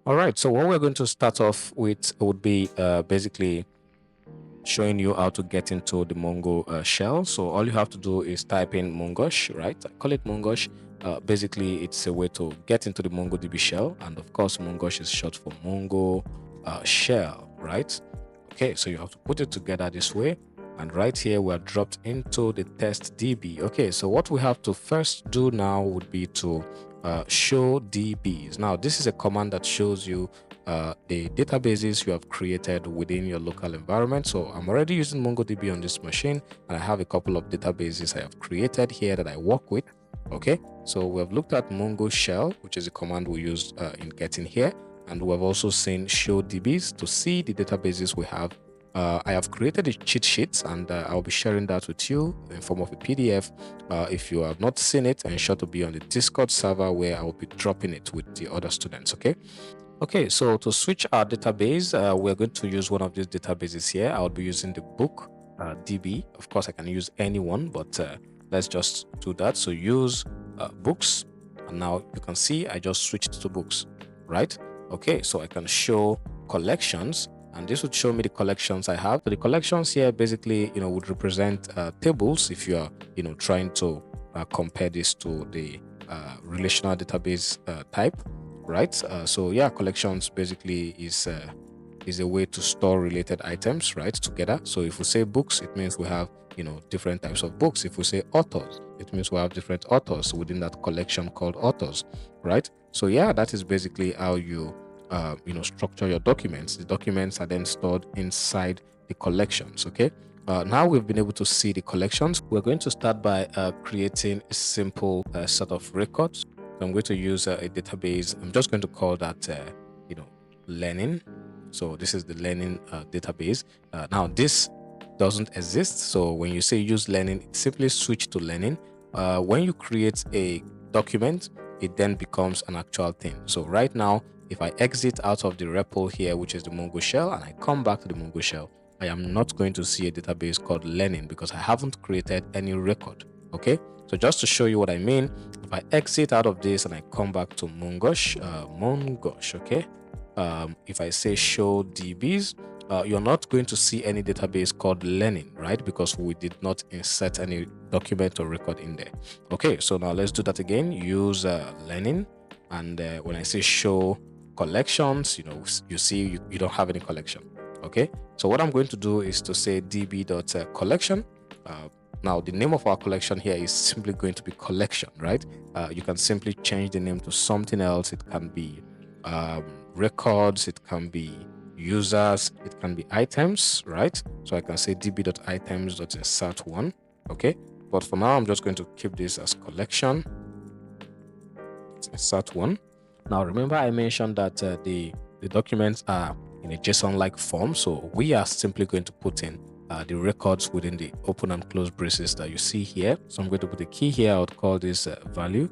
All right, so what we're going to start off with would be basically showing you how to get into the Mongo shell. So all you have to do is type in Mongosh, right? I call it Mongosh. Basically, it's a way to get into the MongoDB shell. And of course, Mongosh is short for Mongo shell, right? Okay, so you have to put it together this way. And right here, we're dropped into the test DB. Okay, so what we have to first do now would be to show DBs. Now, this is a command that shows you the databases you have created within your local environment. So I'm already using MongoDB on this machine, and I have a couple of databases I have created here that I work with. Okay, so we have looked at Mongo shell, which is a command we used in getting here, and we have also seen show DBs to see the databases we have. I have created a cheat sheet, and I'll be sharing that with you in form of a PDF. If you have not seen it, ensure to be on the Discord server where I will be dropping it with the other students. Okay, so to switch our database, we're going to use one of these databases here. I'll be using the book DB. Of course, I can use any one, but let's just do that. So use books, and now you can see I just switched to books, right? Okay, so I can show collections, and this would show me the collections I have. So the collections here basically, would represent tables if you are, trying to compare this to the relational database type, right? So yeah, collections basically is a way to store related items, right, together. So if we say books, it means we have, different types of books. If we say authors, it means we have different authors within that collection called authors, right? So yeah, that is basically how you structure your documents. The documents are then stored inside the collections. Okay, now we've been able to see the collections. We're going to start by creating a simple set of records. So I'm going to use a database. I'm just going to call that learning. So this is the learning database. Now this doesn't exist, so when you say use learning, simply switch to learning. When you create a document, it then becomes an actual thing. So right now, if I exit out of the REPL here, which is the Mongo shell, and I come back to the Mongo shell, I am not going to see a database called learning because I haven't created any record. Okay, so just to show you what I mean, if I exit out of this and I come back to Mongosh, okay, if I say show DBs, you're not going to see any database called learning, right? Because we did not insert any document or record in there. Okay, so now let's do that again. Use learning, and when I say show collections, you see you don't have any collection. Okay, so what I'm going to do is to say db.collection. Now the name of our collection here is simply going to be collection, right? You can simply change the name to something else. It can be records, it can be users, it can be items, right? So I can say db.items.insert1. Okay, but for now I'm just going to keep this as collection. Insert one. Now remember I mentioned that the documents are in a JSON-like form, so we are simply going to put in the records within the open and close braces that you see here. So I'm going to put a key here. I would call this value.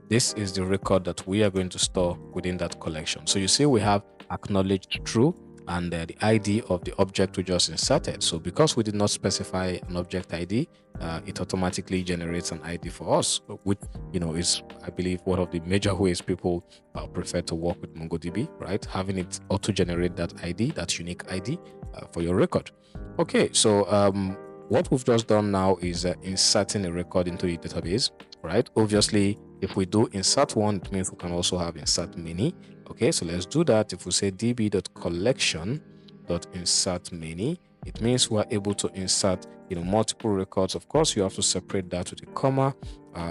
This is the record that we are going to store within that collection. So you see we have acknowledged true and the ID of the object we just inserted. So because we did not specify an object ID, it automatically generates an ID for us, which is, I believe, one of the major ways people prefer to work with MongoDB, right? Having it auto-generate that ID, that unique ID for your record. Okay, so what we've just done now is inserting a record into the database, right? Obviously, if we do insert one, it means we can also have insert many. Okay, so let's do that. If we say db.collection.insert many, it means we're able to insert multiple records. Of course, you have to separate that with a comma.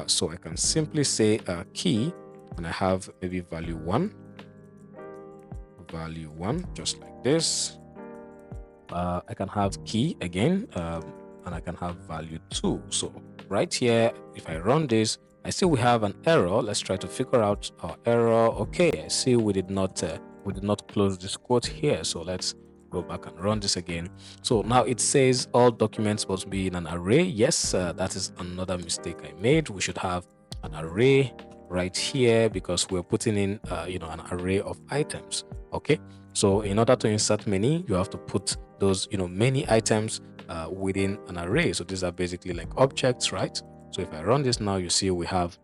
So I can simply say key, and I have maybe value 1, just like this. I can have key again, and I can have value 2. So right here, if I run this, I see we have an error. Let's try to figure out our error. Okay, I see we did not close this quote here. So let's go back and run this again. So now it says all documents must be in an array. Yes, that is another mistake I made. We should have an array right here because we're putting in an array of items. Okay, so in order to insert many, you have to put those many items within an array. So these are basically like objects, right? So if I run this now, you see we have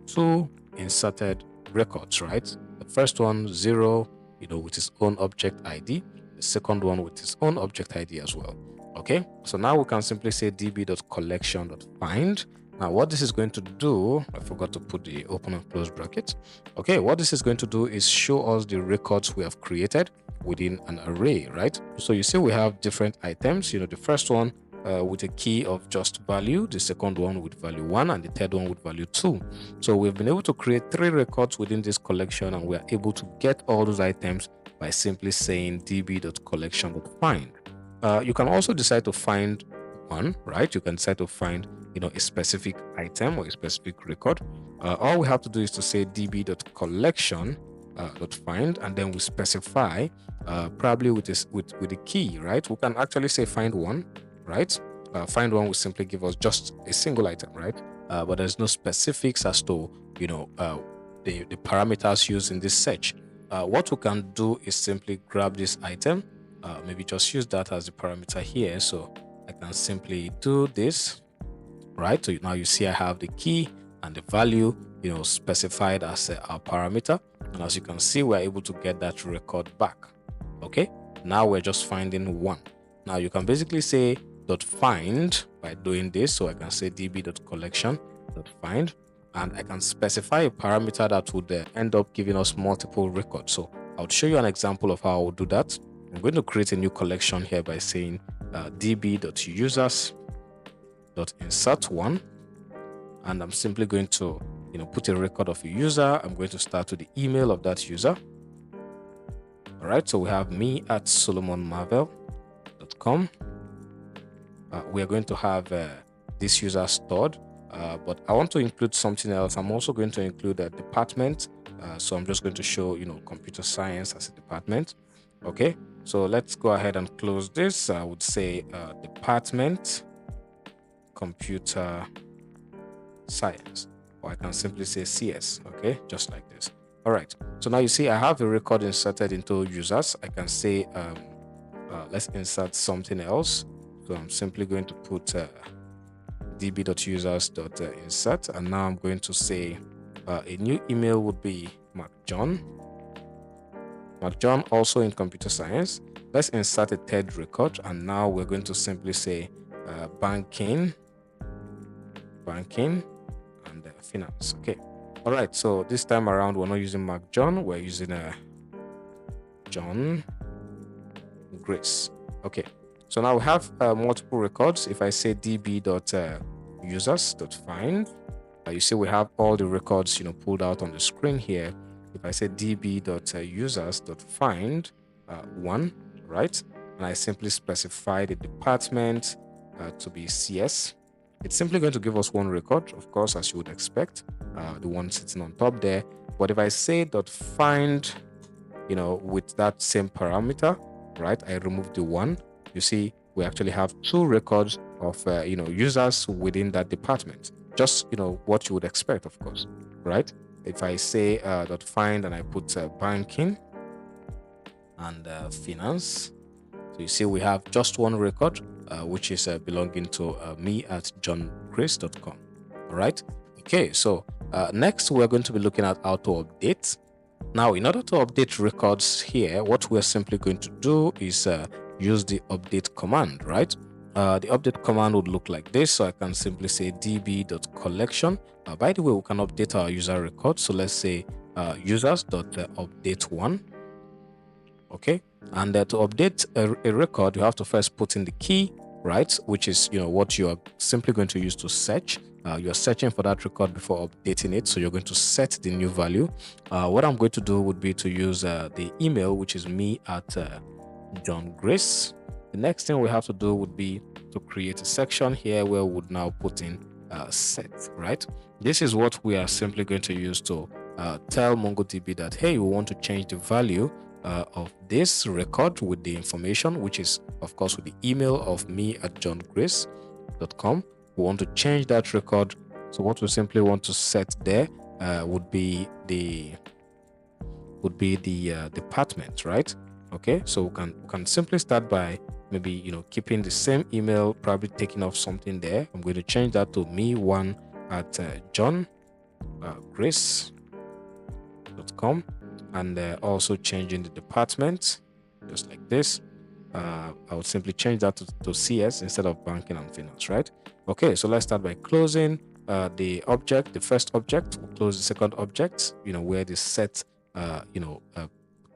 2 inserted records, right? The first one 0, with its own object ID. The second one with its own object ID as well. Okay, so now we can simply say db.collection.find. Now what this is going to do, I forgot to put the open and close brackets. Okay, what this is going to do is show us the records we have created within an array, right? So you see we have different items. The first one with a key of just value, the second one with value 1, and the third one with value 2. So we've been able to create 3 records within this collection, and we're able to get all those items by simply saying db.collection.find. You can also decide to find one, right? You can decide to find a specific item or a specific record. All we have to do is to say db.collection.find, and then we specify probably with the key, right? We can actually say find one, right? Find one will simply give us just a single item, right? But there's no specifics as to the parameters used in this search. What we can do is simply grab this item, maybe just use that as the parameter here. So I can simply do this, right? So now you see I have the key and the value specified as our parameter, and as you can see, we're able to get that record back. Okay, now we're just finding one. Now you can basically say .find by doing this. So I can say db.collection.find, and I can specify a parameter that would end up giving us multiple records. So I'll show you an example of how I will do that. I'm going to create a new collection here by saying db.users.insert1, and I'm simply going to put a record of a user. I'm going to start with the email of that user. All right, so we have me@solomonmarvel.com. We are going to have this user stored, but I want to include something else. I'm also going to include a department. So I'm just going to show computer science as a department. Okay, so let's go ahead and close this. I would say department computer science, or I can simply say CS. Okay, just like this. All right, so now you see I have a record inserted into users. I can say let's insert something else. So I'm simply going to put db.users.insert, and now I'm going to say a new email would be MacJohn also in computer science. Let's insert a third record, and now we're going to simply say banking and finance. Okay, all right, so this time around we're not using MacJohn, we're using John Grace. Okay, so now we have multiple records. If I say db.users.find, you see we have all the records pulled out on the screen here. If I say db.users.find one, right, and I simply specify the department to be CS, it's simply going to give us one record, of course, as you would expect, the one sitting on top there. But if I say .find, with that same parameter, right, I remove the one, you see we actually have 2 records of users within that department. Just what you would expect, of course, right? If I say .find and I put banking and finance, so you see we have just one record, which is belonging to me@johngrace.com. All right. Okay, so next we're going to be looking at how to update. Now, in order to update records here, what we're simply going to do is use the update command, right? The update command would look like this. So I can simply say db.collection. By the way, we can update our user record. So let's say users.update1. Okay, and to update a record, you have to first put in the key, right, which is what you are simply going to use to search. You're searching for that record before updating it, so you're going to set the new value. What I'm going to do would be to use the email, which is me@johngrace. The next thing we have to do would be to create a section here where we would now put in set, right? This is what we are simply going to use to tell MongoDB that, hey, we want to change the value of this record with the information, which is of course with the email of me@johngrace.com. We want to change that record. So what we simply want to set there would be the department, right? Okay, so we can simply start by maybe keeping the same email, probably taking off something there. I'm going to change that to me1@johngrace.com. and also changing the department, just like this. I would simply change that to CS instead of banking and finance, right? Okay, so let's start by closing the object, the first object. We'll close the second object, where the set,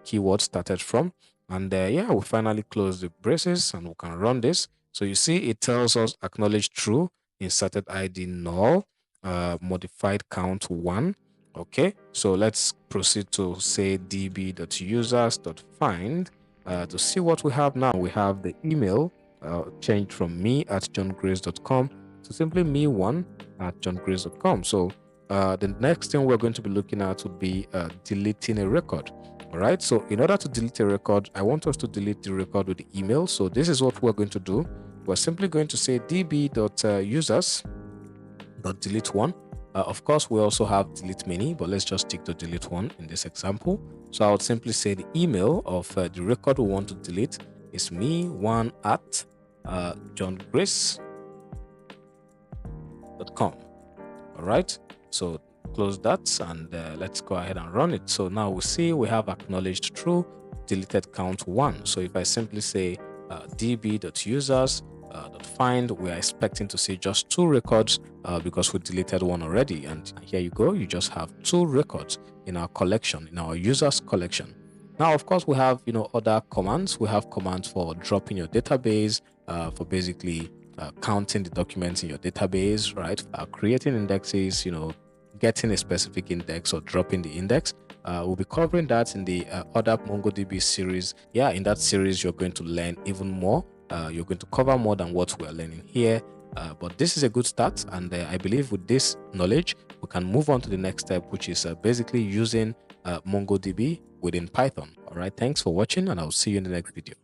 keyword started from. And yeah, we finally close the braces and we can run this. So you see, it tells us acknowledge true, inserted ID null, modified count 1. Okay, so let's proceed to say db.users.find to see what we have now. We have the email changed from me@johngrace.com to simply me1@johngrace.com. So the next thing we're going to be looking at would be deleting a record. All right, so in order to delete a record, I want us to delete the record with the email. So this is what we're going to do. We're simply going to say db.users.delete one. Of course, we also have delete many, but let's just stick to delete one in this example. So I would simply say the email of the record we want to delete is me1@johngrace.com. All right, so close that and let's go ahead and run it. So now we see we have acknowledged true, deleted count 1. So if I simply say db.users.find, we are expecting to see just 2 records because we deleted one already. And here you go, you just have 2 records in our collection, in our users collection. Now, of course, we have other commands. We have commands for dropping your database, for basically counting the documents in your database, right? Creating indexes, getting a specific index or dropping the index. We'll be covering that in the other MongoDB series. Yeah, in that series, you're going to learn even more. You're going to cover more than what we're learning here. But this is a good start. And I believe with this knowledge, we can move on to the next step, which is basically using MongoDB within Python. All right, thanks for watching, and I'll see you in the next video.